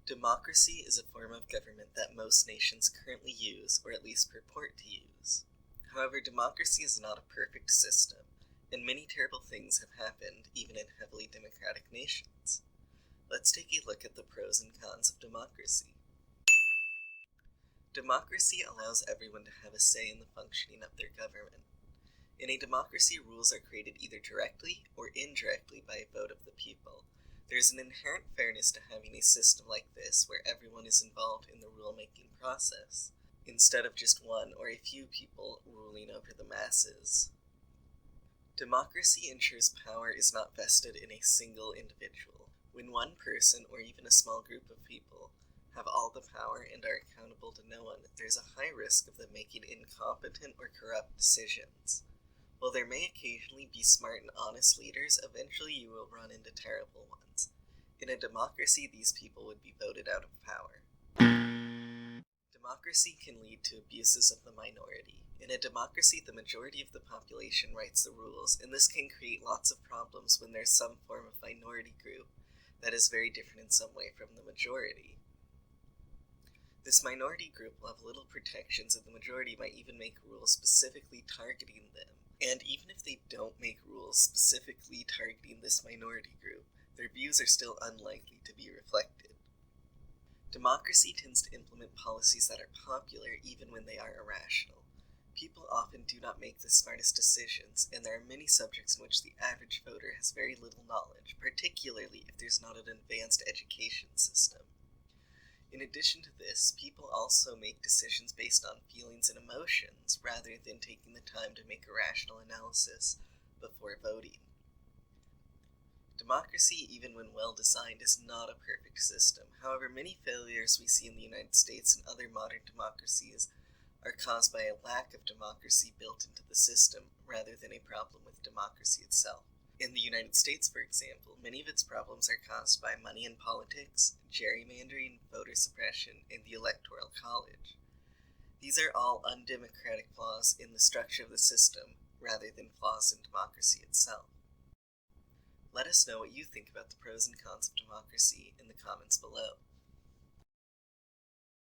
Democracy is a form of government that most nations currently use, or at least purport to use. However, democracy is not a perfect system, and many terrible things have happened even in heavily democratic nations. Let's take a look at the pros and cons of democracy. Democracy allows everyone to have a say in the functioning of their government. In a democracy, rules are created either directly or indirectly by a vote of the people. There is an inherent fairness to having a system like this where everyone is involved in the rule-making process, instead of just one or a few people ruling over the masses. Democracy ensures power is not vested in a single individual. When one person, or even a small group of people, have all the power and are accountable to no one, there's a high risk of them making incompetent or corrupt decisions. While there may occasionally be smart and honest leaders, eventually you will run into terrible ones. In a democracy, these people would be voted out of power. Democracy can lead to abuses of the minority. In a democracy, the majority of the population writes the rules, and this can create lots of problems when there's some form of minority group that is very different in some way from the majority. This minority group will have little protections, and the majority might even make rules specifically targeting them. And even if they don't make rules specifically targeting this minority group, their views are still unlikely to be reflected. Democracy tends to implement policies that are popular even when they are irrational. People often do not make the smartest decisions, and there are many subjects in which the average voter has very little knowledge, particularly if there's not an advanced education system. In addition to this, people also make decisions based on feelings and emotions, rather than taking the time to make a rational analysis before voting. Democracy, even when well designed, is not a perfect system. However, many failures we see in the United States and other modern democracies are caused by a lack of democracy built into the system, rather than a problem with democracy itself. In the United States, for example, many of its problems are caused by money in politics, gerrymandering, voter suppression, and the Electoral College. These are all undemocratic flaws in the structure of the system, rather than flaws in democracy itself. Let us know what you think about the pros and cons of democracy in the comments below.